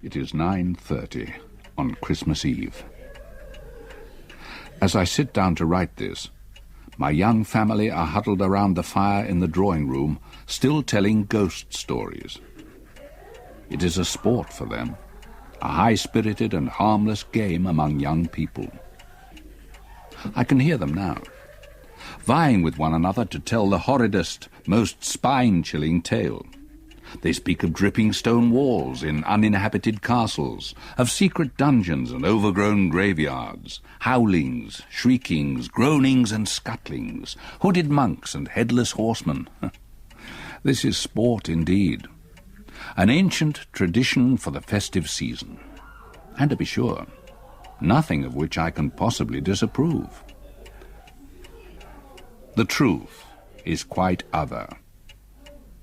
It is 9:30 on Christmas Eve. As I sit down to write this, my young family are huddled around the fire in the drawing room, still telling ghost stories. It is a sport for them, a high-spirited and harmless game among young people. I can hear them now, vying with one another to tell the horridest, most spine-chilling tale. They speak of dripping stone walls in uninhabited castles, of secret dungeons and overgrown graveyards, howlings, shriekings, groanings and scuttlings, hooded monks and headless horsemen. This is sport indeed, an ancient tradition for the festive season, and to be sure, nothing of which I can possibly disapprove. The truth is quite other,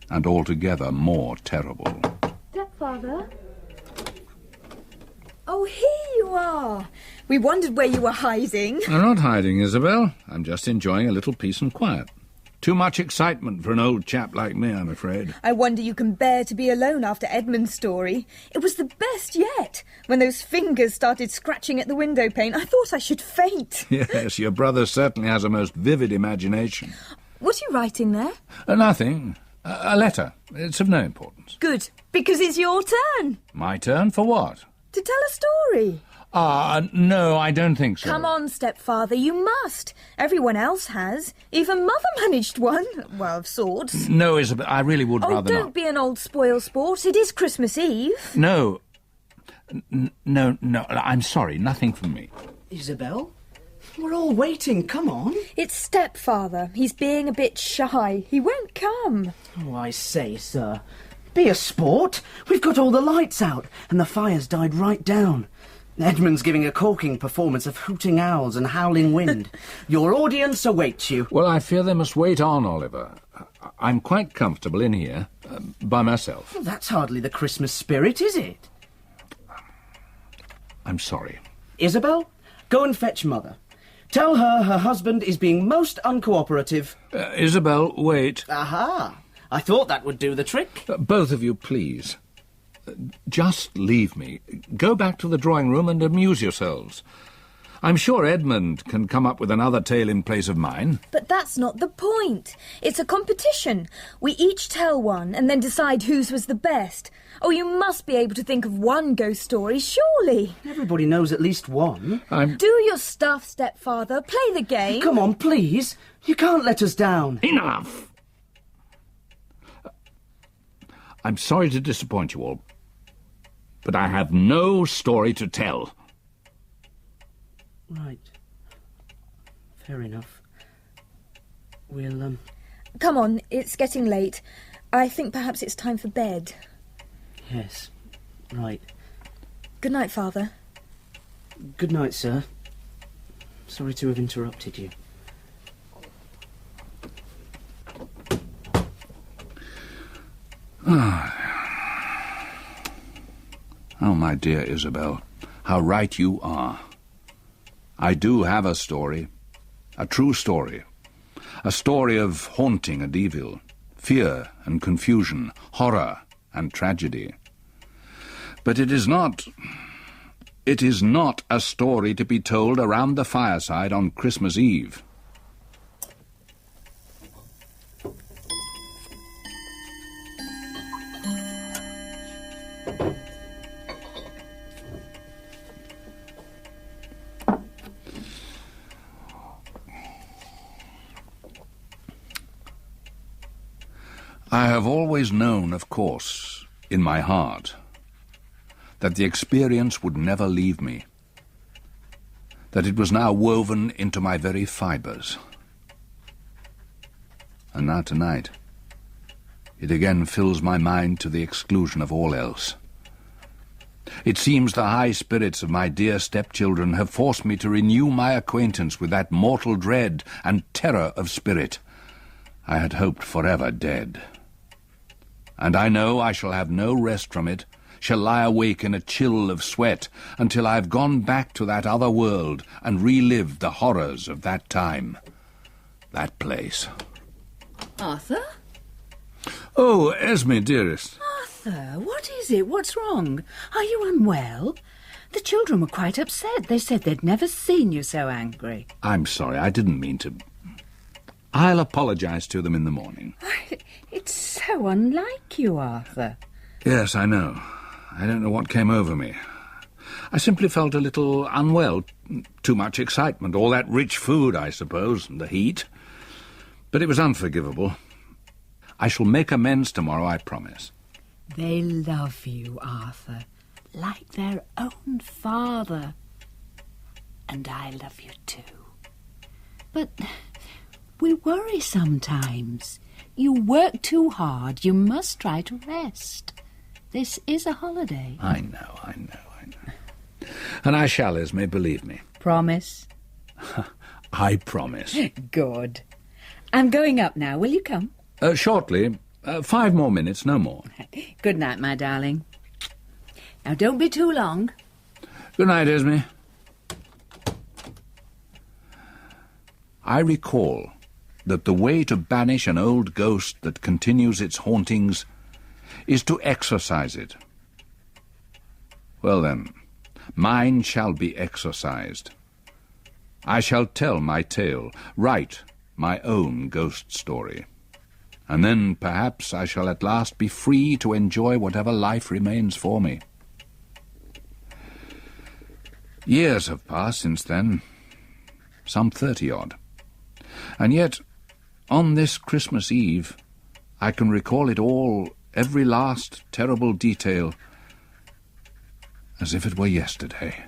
and altogether more terrible. Stepfather? Oh, here you are. We wondered where you were hiding. I'm not hiding, Isabel. I'm just enjoying a little peace and quiet. Too much excitement for an old chap like me, I'm afraid. I wonder you can bear to be alone after Edmund's story. It was the best yet. When those fingers started scratching at the window pane, I thought I should faint. Yes, your brother certainly has a most vivid imagination. What are you writing there? Nothing. A letter. It's of no importance. Good, because it's your turn. My turn for what? To tell a story. No, I don't think so. Come on, stepfather, you must. Everyone else has. Even Mother managed one. Well, of sorts. No, Isabel, I really would rather not. Oh, don't be an old spoil sport. It is Christmas Eve. No. No, I'm sorry, nothing from me. Isabel? We're all waiting, come on. It's stepfather. He's being a bit shy. He won't come. Oh, I say, sir. Be a sport. We've got all the lights out, and the fire's died right down. Edmund's giving a corking performance of hooting owls and howling wind. Your audience awaits you. Well, I fear they must wait on, Oliver. I'm quite comfortable in here, by myself. Well, that's hardly the Christmas spirit, is it? I'm sorry. Isabel, go and fetch Mother. Tell her husband is being most uncooperative. Isabel, wait. Aha! I thought that would do the trick. Both of you, please. Just leave me. Go back to the drawing room and amuse yourselves. I'm sure Edmund can come up with another tale in place of mine. But that's not the point. It's a competition. We each tell one and then decide whose was the best. Oh, you must be able to think of one ghost story, surely. Everybody knows at least one. Do your stuff, stepfather. Play the game. Come on, please. You can't let us down. Enough! I'm sorry to disappoint you all, but I have no story to tell. Right. Fair enough. We'll, Come on, it's getting late. I think perhaps it's time for bed. Yes, right. Good night, Father. Good night, sir. Sorry to have interrupted you. Oh, my dear Isabel, how right you are. I do have a story, a true story, a story of haunting and evil, fear and confusion, horror and tragedy. But it is not a story to be told around the fireside on Christmas Eve. I have always known, of course, in my heart, that the experience would never leave me, that it was now woven into my very fibres. And now tonight, it again fills my mind to the exclusion of all else. It seems the high spirits of my dear stepchildren have forced me to renew my acquaintance with that mortal dread and terror of spirit I had hoped forever dead. And I know I shall have no rest from it, shall lie awake in a chill of sweat until I have gone back to that other world and relived the horrors of that time, that place. Arthur? Oh, Esme, dearest. Arthur, what is it? What's wrong? Are you unwell? The children were quite upset. They said they'd never seen you so angry. I'm sorry, I didn't mean to. I'll apologise to them in the morning. It's so unlike you, Arthur. Yes, I know. I don't know what came over me. I simply felt a little unwell. Too much excitement. All that rich food, I suppose, and the heat. But it was unforgivable. I shall make amends tomorrow, I promise. They love you, Arthur, like their own father. And I love you too. But we worry sometimes. You work too hard. You must try to rest. This is a holiday. I know. And I shall, Esme, believe me. Promise? I promise. Good. I'm going up now. Will you come? Shortly. 5 more minutes, no more. Good night, my darling. Now, don't be too long. Good night, Esme. I recall that the way to banish an old ghost that continues its hauntings is to exorcise it. Well then, mine shall be exorcised. I shall tell my tale, write my own ghost story. And then perhaps I shall at last be free to enjoy whatever life remains for me. Years have passed since then, some 30-odd. And yet, on this Christmas Eve, I can recall it all, every last terrible detail, as if it were yesterday.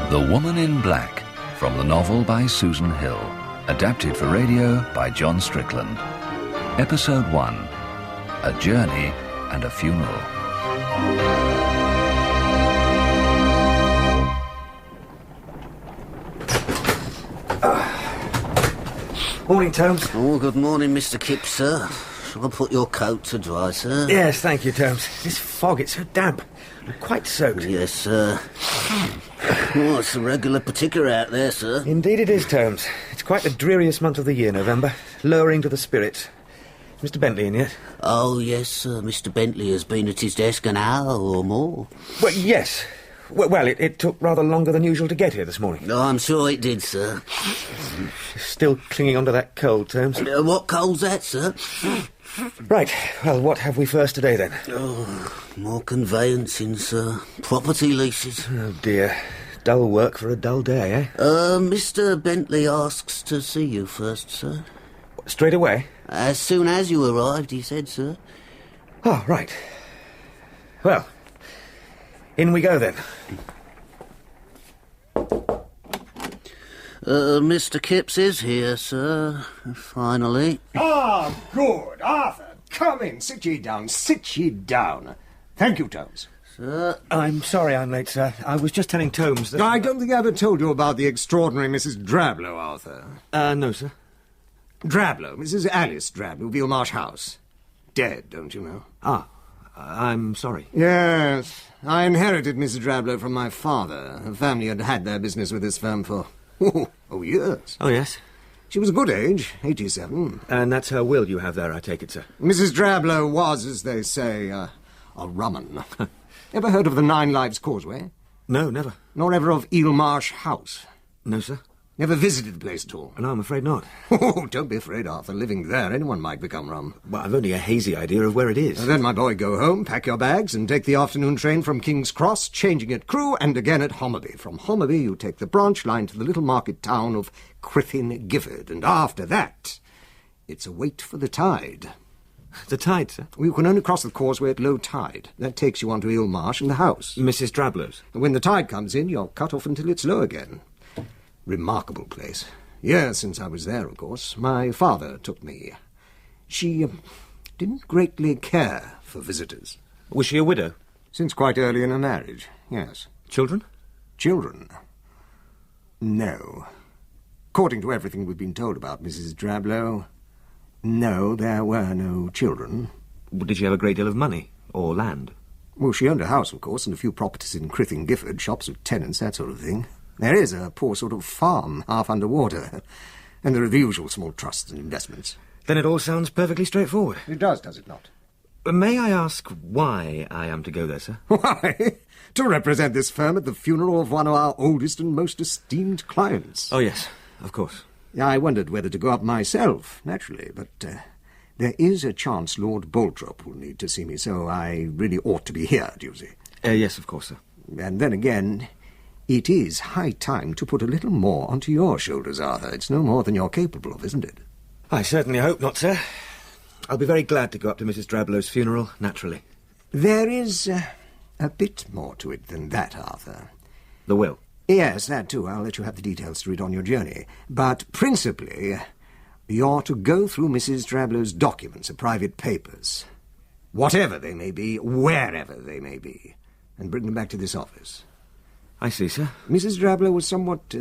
The Woman in Black, from the novel by Susan Hill, adapted for radio by John Strickland. Episode 1, A Journey and a Funeral. Morning, Tomes. Oh, good morning, Mr. Kipps, sir. Shall I put your coat to dry, sir? Yes, thank you, Tomes. This fog, it's so damp. I'm quite soaked. Yes, sir. Oh, it's a regular particular out there, sir. Indeed it is, Tomes. It's quite the dreariest month of the year, November. Lowering to the spirits. Is Mr. Bentley in yet? Oh, yes, sir. Mr. Bentley has been at his desk an hour or more. Well, yes. Well, it took rather longer than usual to get here this morning. Oh, I'm sure it did, sir. Still clinging on to that cold, Tomes. What coal's that, sir? Right. Well, what have we first today, then? Oh, more conveyancing, sir. Property leases. Oh, dear. Dull work for a dull day, eh? Mr. Bentley asks to see you first, sir. Straight away? As soon as you arrived, he said, sir. Oh, right. Well, in we go, then. Mr. Kipps is here, sir. Finally. Ah, good. Arthur, come in. Sit ye down. Sit ye down. Thank you, Tomes. Sir? I'm sorry I'm late, sir. I was just telling Tomes that... I don't think I ever told you about the extraordinary Mrs. Drablow, Arthur. No, sir. Drablow, Mrs. Alice Drablow, Vealmarsh House. Dead, don't you know? Ah, I'm sorry. Yes. I inherited Mrs. Drablow from my father. Her family had had their business with this firm for... years. Oh, yes? She was a good age, 87. And that's her will you have there, I take it, sir? Mrs. Drablow was, as they say, a rumman. Ever heard of the 9 Lives Causeway? No, never. Nor ever of Vealmarsh House? No, sir. Never visited the place at all? No, I'm afraid not. Oh, don't be afraid, Arthur. Living there, anyone might become rum. Well, I've only a hazy idea of where it is. Then, my boy, go home, pack your bags, and take the afternoon train from King's Cross, changing at Crewe and again at Homerby. From Homerby, you take the branch line to the little market town of Criffin Gifford, and after that, it's a wait for the tide. The tide, sir? Well, you can only cross the causeway at low tide. That takes you on to Vealmarsh and the house. Mrs. Drablow's? When the tide comes in, you're cut off until it's low again. Remarkable place. Years since I was there, of course. My father took me. She didn't greatly care for visitors. Was she a widow? Since quite early in her marriage, yes. Children? Children? No. According to everything we've been told about Mrs. Drablow, no, there were no children. Did she have a great deal of money? Or land? Well, she owned a house, of course, and a few properties in Crithing Gifford, shops with tenants, that sort of thing. There is a poor sort of farm, half underwater. And there are the usual small trusts and investments. Then it all sounds perfectly straightforward. It does it not? May I ask why I am to go there, sir? Why? To represent this firm at the funeral of one of our oldest and most esteemed clients. Oh, yes, of course. I wondered whether to go up myself, naturally, but there is a chance Lord Baltrop will need to see me, so I really ought to be here, do you see? Yes, of course, sir. And then again, it is high time to put a little more onto your shoulders, Arthur. It's no more than you're capable of, isn't it? I certainly hope not, sir. I'll be very glad to go up to Mrs Drablow's funeral, naturally. There is a bit more to it than that, Arthur. The will? Yes, that too. I'll let you have the details to it on your journey. But principally, you're to go through Mrs Drablow's documents, her private papers, whatever they may be, wherever they may be, and bring them back to this office. I see, sir. Mrs Drablow was somewhat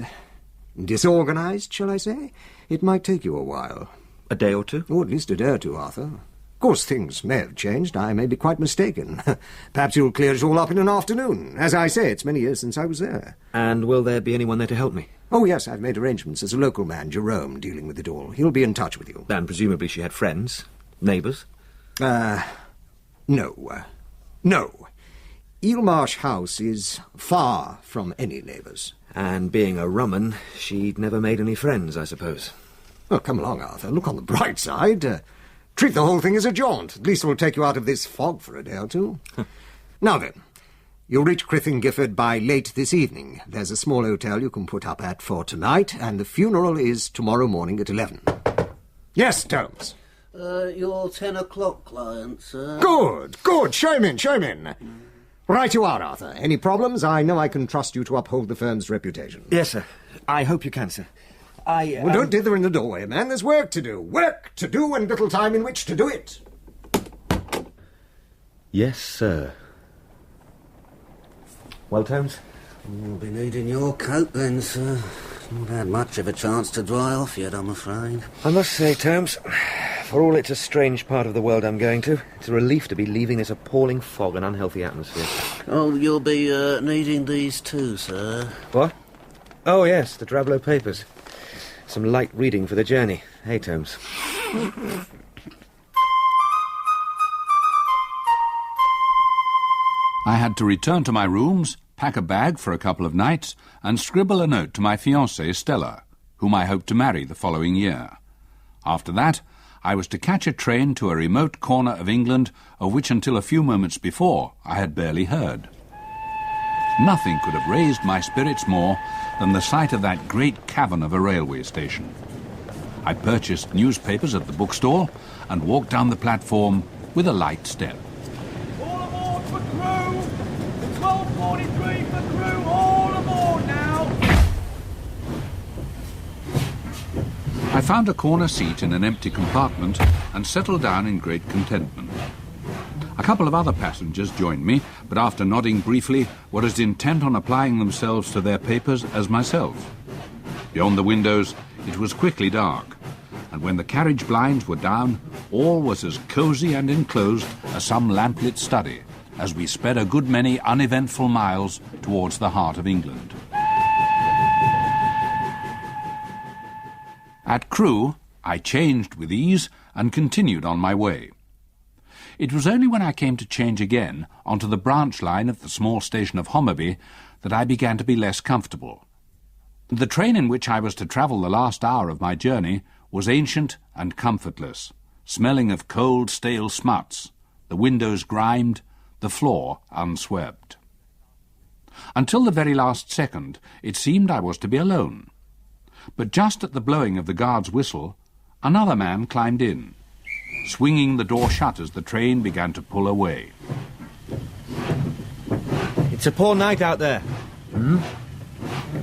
disorganized, shall I say? It might take you a while. A day or two? Oh, at least a day or two, Arthur. Of course, things may have changed. I may be quite mistaken. Perhaps you'll clear it all up in an afternoon. As I say, it's many years since I was there. And will there be anyone there to help me? Oh, yes, I've made arrangements. There's a local man, Jerome, dealing with it all. He'll be in touch with you. And presumably she had friends? Neighbours? No. Eelmarsh House is far from any neighbours. And being a rumman, she'd never made any friends, I suppose. Well, come along, Arthur. Look on the bright side. Treat the whole thing as a jaunt. At least it will take you out of this fog for a day or two. Now then, you'll reach Crithing Gifford by late this evening. There's a small hotel you can put up at for tonight, and the funeral is tomorrow morning at 11. Yes, Holmes. Your 10 o'clock client, sir. Good. Show him in. Right you are, Arthur. Any problems? I know I can trust you to uphold the firm's reputation. Yes, sir. I hope you can, sir. Well, don't dither in the doorway, man. There's work to do. Work to do and little time in which to do it. Yes, sir. Well, Holmes? You'll be needing your coat then, sir. Not had much of a chance to dry off yet, I'm afraid. I must say, Holmes, for all it's a strange part of the world I'm going to, it's a relief to be leaving this appalling fog and unhealthy atmosphere. Oh, you'll be needing these too, sir. What? Oh, yes, the Drablow papers. Some light reading for the journey. Hey, Holmes. I had to return to my rooms, pack a bag for a couple of nights, and scribble a note to my fiancée, Stella, whom I hoped to marry the following year. After that, I was to catch a train to a remote corner of England of which until a few moments before I had barely heard. Nothing could have raised my spirits more than the sight of that great cavern of a railway station. I purchased newspapers at the bookstall and walked down the platform with a light step. All aboard for crew! The 12:43 for crew! All aboard now! I found a corner seat in an empty compartment and settled down in great contentment. A couple of other passengers joined me, but after nodding briefly, were as intent on applying themselves to their papers as myself. Beyond the windows, it was quickly dark, and when the carriage blinds were down, all was as cosy and enclosed as some lamplit study, as we sped a good many uneventful miles towards the heart of England. At Crewe, I changed with ease and continued on my way. It was only when I came to change again onto the branch line at the small station of Homerby that I began to be less comfortable. The train in which I was to travel the last hour of my journey was ancient and comfortless, smelling of cold, stale smuts, the windows grimed, the floor unswept. Until the very last second, it seemed I was to be alone. But just at the blowing of the guard's whistle, another man climbed in, swinging the door shut as the train began to pull away. It's a poor night out there.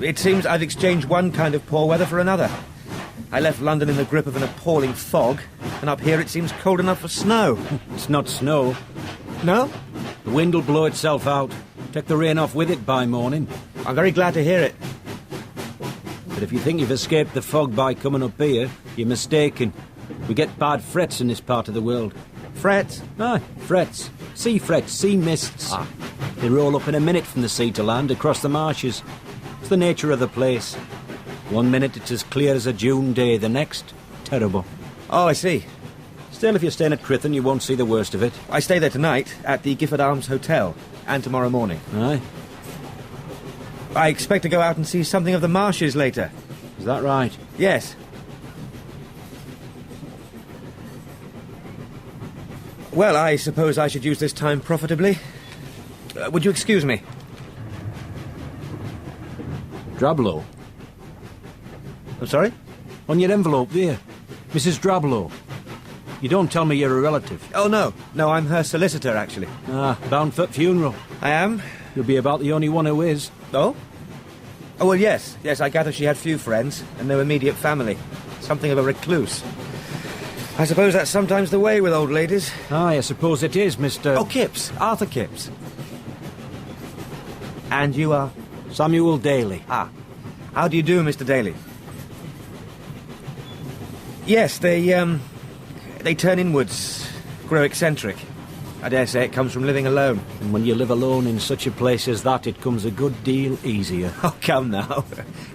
It seems I've exchanged one kind of poor weather for another. I left London in the grip of an appalling fog, and up here it seems cold enough for snow. It's not snow. No? The wind will blow itself out. Take the rain off with it by morning. I'm very glad to hear it. But if you think you've escaped the fog by coming up here, you're mistaken. We get bad frets in this part of the world. Frets? Aye, frets. Sea frets, sea mists. They roll up in a minute from the sea to land across the marshes. It's the nature of the place. One minute it's as clear as a June day, the next, terrible. Oh, I see. Still, if you're staying at Crithen, you won't see the worst of it. I stay there tonight at the Gifford Arms Hotel, and tomorrow morning. Aye. I expect to go out and see something of the marshes later. Is that right? Yes. Well, I suppose I should use this time profitably. Would you excuse me? Drablow. I'm sorry? On your envelope there. Mrs Drablow. You don't tell me you're a relative. Oh, no. No, I'm her solicitor, actually. Ah, bound for funeral. I am? You'll be about the only one who is. Oh? Oh, well, yes. Yes, I gather she had few friends, and no immediate family. Something of a recluse. I suppose that's sometimes the way with old ladies. Aye, I suppose it is, Mr... Oh, Kipps. Arthur Kipps. And you are? Samuel Daly. Ah. How do you do, Mr. Daly? Yes, they turn inwards, grow eccentric. I dare say it comes from living alone. And when you live alone in such a place as that, it comes a good deal easier. Oh, come now.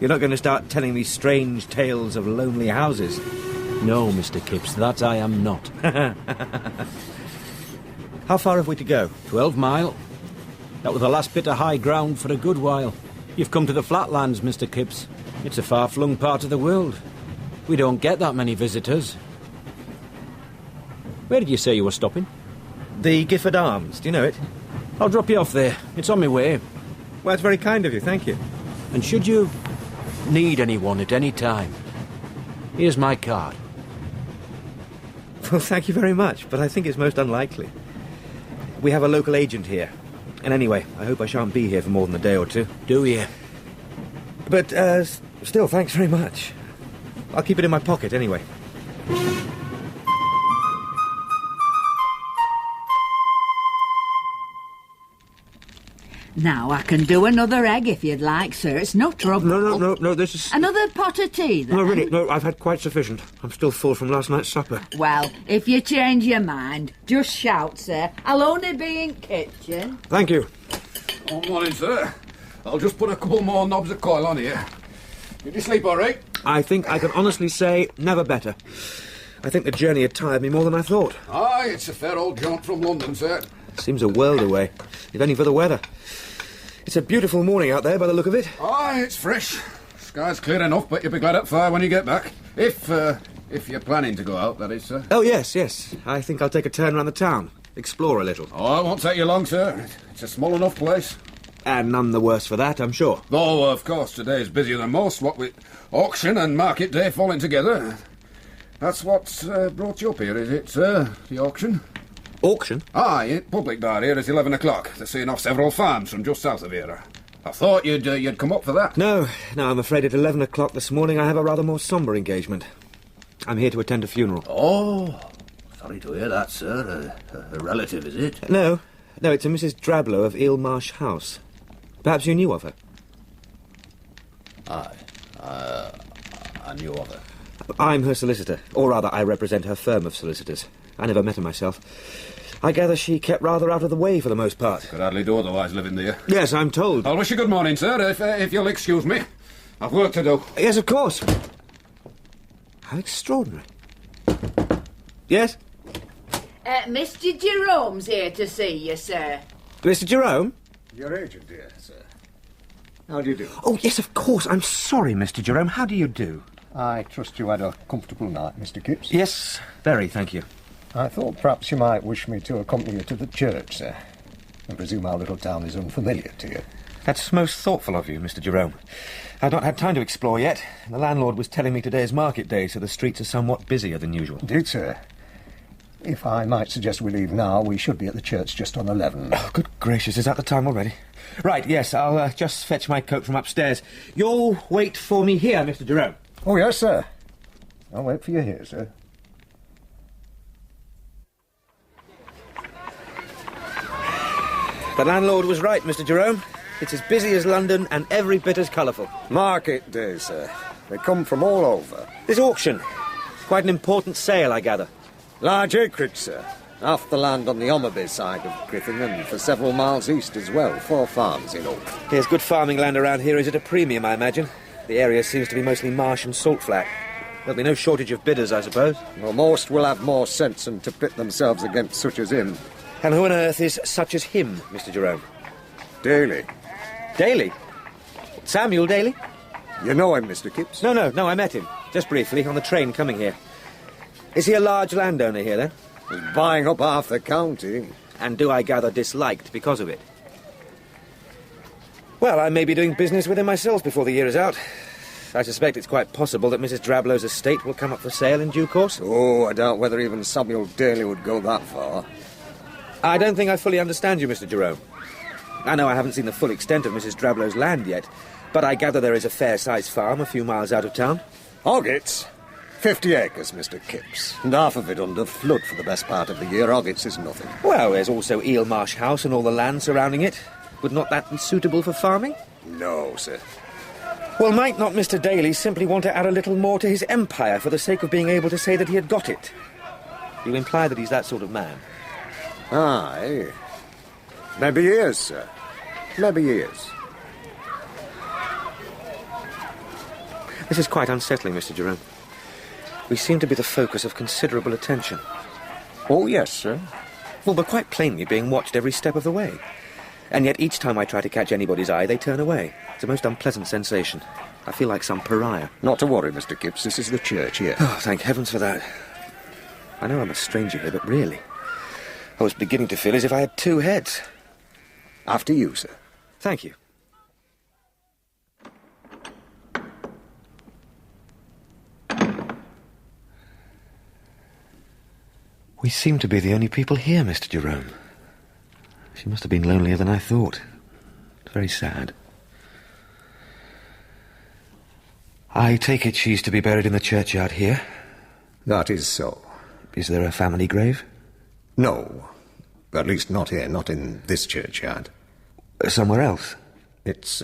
You're not going to start telling me strange tales of lonely houses. No, Mr. Kipps, that I am not. How far have we to go? 12 mile. That was the last bit of high ground for a good while. You've come to the flatlands, Mr. Kipps. It's a far-flung part of the world. We don't get that many visitors. Where did you say you were stopping? The Gifford Arms. Do you know it? I'll drop you off there. It's on my way. Well, it's very kind of you. Thank you. And should you need anyone at any time, here's my card. Well, thank you very much, but I think it's most unlikely. We have a local agent here. And anyway, I hope I shan't be here for more than a day or two. Do you? But, still, thanks very much. I'll keep it in my pocket anyway. Now, I can do another egg if you'd like, sir. It's no trouble. No, this is... Another pot of tea, then? No, really, no, I've had quite sufficient. I'm still full from last night's supper. Well, if you change your mind, just shout, sir. I'll only be in kitchen. Thank you. Good morning, sir. I'll just put a couple more knobs of coil on here. Did you sleep all right? I think I can honestly say never better. I think the journey had tired me more than I thought. Aye, it's a fair old jaunt from London, sir. Seems a world away, if only for the weather. It's a beautiful morning out there by the look of it. Aye, it's fresh. Sky's clear enough, but you'll be glad at fire when you get back. If you're planning to go out, that is, sir. Oh, yes. I think I'll take a turn around the town. Explore a little. Oh, it won't take you long, sir. It's a small enough place. And none the worse for that, I'm sure. Though, of course, today's busier than most, what with auction and market day falling together. That's what's brought you up here, is it, sir? The auction? Auction? Aye, public bar here at 11 o'clock. They're seeing off several farms from just south of here. I thought you'd come up for that. No, I'm afraid at 11 o'clock this morning I have a rather more sombre engagement. I'm here to attend a funeral. Oh, sorry to hear that, sir. A relative, is it? No, it's a Mrs Drablow of Eelmarsh House. Perhaps you knew of her? Aye, I knew of her. I'm her solicitor, or rather, I represent her firm of solicitors. I never met her myself. I gather she kept rather out of the way for the most part. Could hardly do otherwise living there. Yes, I'm told. I'll wish you good morning, sir, if you'll excuse me. I've work to do. Yes, of course. How extraordinary. Yes? Mr. Jerome's here to see you, sir. Mr. Jerome? Your agent here, sir. How do you do? Oh, yes, of course. I'm sorry, Mr. Jerome. How do you do? I trust you had a comfortable night, Mr. Kipps. Yes, very, thank you. I thought perhaps you might wish me to accompany you to the church, sir. I presume our little town is unfamiliar to you. That's most thoughtful of you, Mr. Jerome. I've not had time to explore yet. The landlord was telling me today's market day, so the streets are somewhat busier than usual. Indeed, sir. If I might suggest we leave now, we should be at the church just on 11. Oh, good gracious, is that the time already? Right, yes, I'll just fetch my coat from upstairs. You'll wait for me here, Mr. Jerome. Oh, yes, sir. I'll wait for you here, sir. The landlord was right, Mr. Jerome. It's as busy as London and every bit as colourful. Market day, sir. They come from all over. This auction. Quite an important sale, I gather. Large acreage, sir. Half the land on the Ommaby side of Griffin and for several miles east as well. 4 farms in all. There's good farming land around here is at a premium, I imagine. The area seems to be mostly marsh and salt flat. There'll be no shortage of bidders, I suppose. Well, most will have more sense than to pit themselves against such as him. And who on earth is such as him, Mr. Jerome? Daly. Daly? Samuel Daly? You know him, Mr. Kipps? No, I met him. Just briefly, on the train coming here. Is he a large landowner here, then? He's buying up half the county. And do I gather disliked because of it? Well, I may be doing business with him myself before the year is out. I suspect it's quite possible that Mrs Drablow's estate will come up for sale in due course. Oh, I doubt whether even Samuel Daly would go that far. I don't think I fully understand you, Mr Jerome. I know I haven't seen the full extent of Mrs Drablow's land yet, but I gather there is a fair-sized farm a few miles out of town. Hoggets? 50 acres, Mr. Kipps, and half of it under flood for the best part of the year. Hoggets is nothing. Well, there's also Eel Marsh House and all the land surrounding it. Would not that be suitable for farming? No, sir. Well, might not Mr Daly simply want to add a little more to his empire for the sake of being able to say that he had got it? You imply that he's that sort of man. Aye. Maybe he is, sir. Maybe he is. This is quite unsettling, Mr Jerome. We seem to be the focus of considerable attention. Oh, yes, sir. Well, we're quite plainly being watched every step of the way. And yet each time I try to catch anybody's eye, they turn away. It's a most unpleasant sensation. I feel like some pariah. Not to worry, Mr. Kipps. This is the church here. Oh, thank heavens for that. I know I'm a stranger here, but really, I was beginning to feel as if I had 2 heads. After you, sir. Thank you. We seem to be the only people here, Mr. Jerome. She must have been lonelier than I thought. It's very sad. I take it she's to be buried in the churchyard here? That is so. Is there a family grave? No. At least not here, not in this churchyard. Somewhere else? It's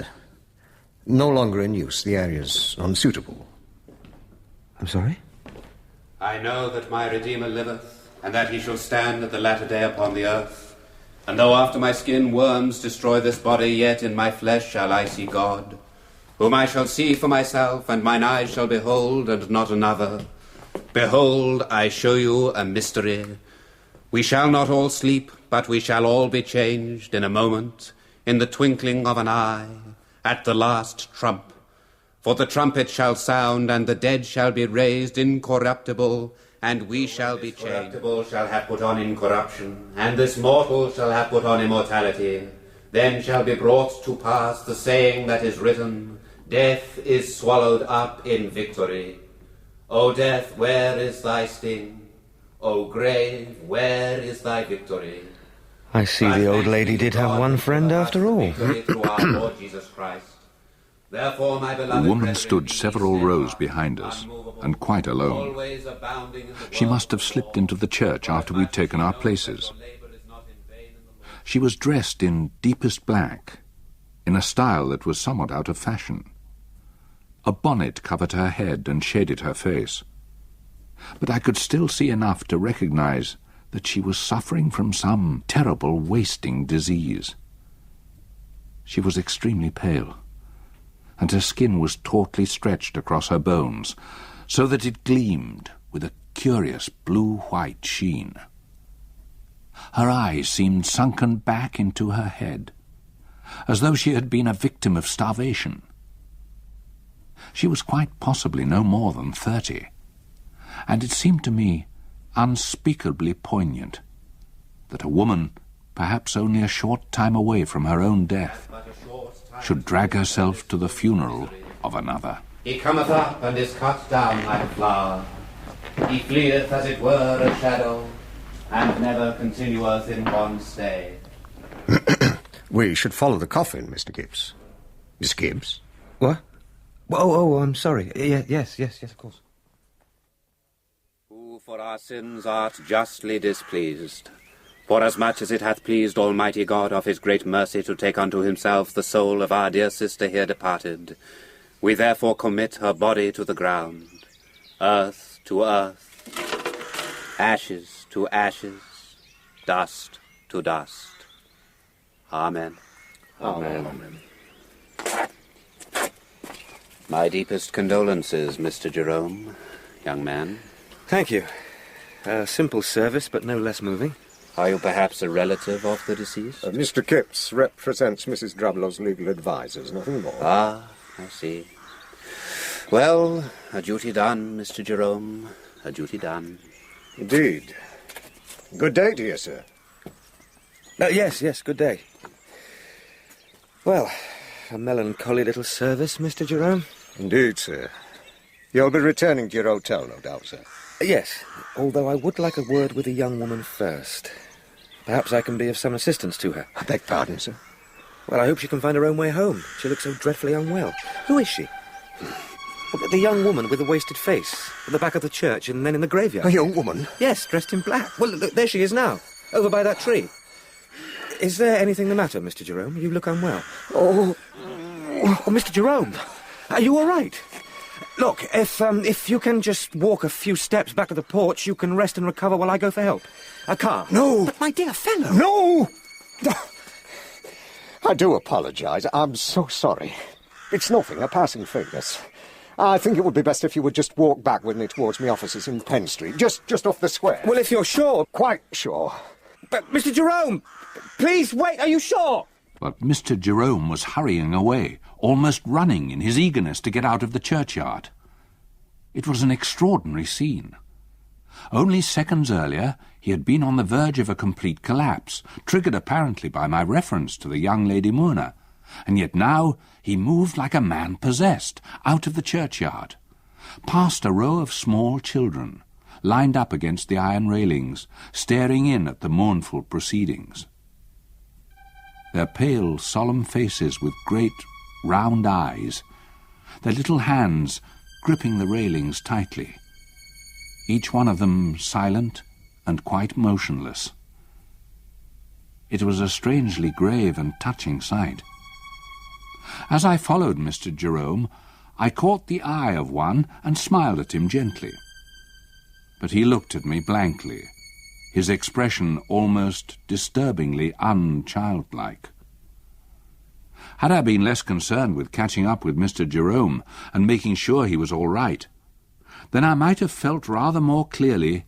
no longer in use. The area's unsuitable. I'm sorry? I know that my Redeemer liveth, and that he shall stand at the latter day upon the earth. And though after my skin worms destroy this body, yet in my flesh shall I see God, whom I shall see for myself, and mine eyes shall behold, and not another. Behold, I show you a mystery. We shall not all sleep, but we shall all be changed in a moment, in the twinkling of an eye, at the last trump. For the trumpet shall sound, and the dead shall be raised incorruptible, and we shall be changed. Corruptible shall have put on incorruption, and this mortal shall have put on immortality. Then shall be brought to pass the saying that is written, Death is swallowed up in victory. O death, where is thy sting? O grave, where is thy victory? I see the old lady did have one friend after all. Through our Lord Jesus Christ. Therefore, my beloved The woman stood several rows behind us, and quite alone. She must have slipped into the church after we'd taken our places. She was dressed in deepest black, in a style that was somewhat out of fashion. A bonnet covered her head and shaded her face, but I could still see enough to recognize that she was suffering from some terrible wasting disease. She was extremely pale, and her skin was tautly stretched across her bones, so that it gleamed with a curious blue-white sheen. Her eyes seemed sunken back into her head, as though she had been a victim of starvation. She was quite possibly no more than 30, and it seemed to me unspeakably poignant that a woman, perhaps only a short time away from her own death, should drag herself to the funeral of another. He cometh up and is cut down like a flower. He fleeth as it were a shadow, and never continueth in one stay. We should follow the coffin, Mr. Gibbs. Miss Gibbs? What? Oh, I'm sorry. Yes, of course. Who for our sins art justly displeased, forasmuch as it hath pleased Almighty God of his great mercy to take unto himself the soul of our dear sister here departed, we therefore commit her body to the ground. Earth, to earth, ashes to ashes, dust to dust. Amen. Amen. Amen. My deepest condolences, Mr. Jerome, young man. Thank you. A simple service, but no less moving. Are you perhaps a relative of the deceased? Mr. Kipps represents Mrs. Drablow's legal advisers, nothing more. Ah, I see. Well, a duty done, Mr. Jerome. A duty done. Indeed. Good day to you, sir. Yes, good day. Well, a melancholy little service, Mr. Jerome. Indeed, sir. You'll be returning to your hotel, no doubt, sir. Yes, although I would like a word with the young woman first. Perhaps I can be of some assistance to her. I beg pardon, sir. Well, I hope she can find her own way home. She looks so dreadfully unwell. Who is she? The young woman with the wasted face, at the back of the church and then in the graveyard. A young woman? Yes, dressed in black. Well, look, there she is now, over by that tree. Is there anything the matter, Mr. Jerome? You look unwell. Oh, Mr. Jerome, are you all right? Look, if you can just walk a few steps back to the porch, you can rest and recover while I go for help. A car. No! But, my dear fellow... No! I do apologise. I'm so sorry. It's nothing, a passing famous. I think it would be best if you would just walk back with me towards my offices in Penn Street, just off the square. Well, if you're sure... Quite sure. But, Mr. Jerome, please wait, are you sure? But Mr. Jerome was hurrying away, almost running in his eagerness to get out of the churchyard. It was an extraordinary scene. Only seconds earlier, he had been on the verge of a complete collapse, triggered apparently by my reference to the young Lady Muna, and yet now he moved like a man possessed, out of the churchyard, past a row of small children, lined up against the iron railings, staring in at the mournful proceedings. Their pale, solemn faces with great, round eyes, their little hands gripping the railings tightly, each one of them silent and quite motionless. It was a strangely grave and touching sight. As I followed Mr. Jerome, I caught the eye of one and smiled at him gently. But he looked at me blankly, his expression almost disturbingly unchildlike. Had I been less concerned with catching up with Mr. Jerome and making sure he was all right, then I might have felt rather more clearly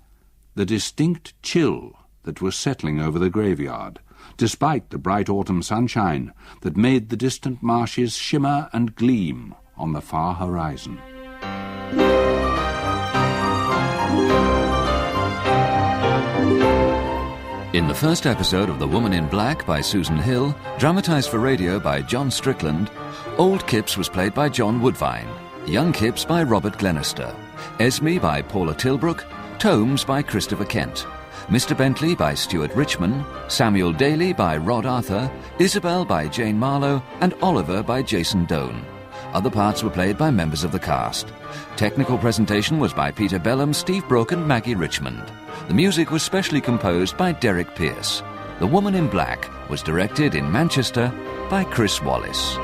the distinct chill that was settling over the graveyard, despite the bright autumn sunshine that made the distant marshes shimmer and gleam on the far horizon. In the first episode of The Woman in Black by Susan Hill, dramatised for radio by John Strickland, Old Kipps was played by John Woodvine, Young Kipps by Robert Glenister, Esme by Paula Tilbrook, Tomes by Christopher Kent, Mr. Bentley by Stuart Richmond, Samuel Daly by Rod Arthur, Isabel by Jane Marlowe, and Oliver by Jason Doan. Other parts were played by members of the cast. Technical presentation was by Peter Bellum, Steve Brooke and Maggie Richmond. The music was specially composed by Derek Pierce. The Woman in Black was directed in Manchester by Chris Wallace.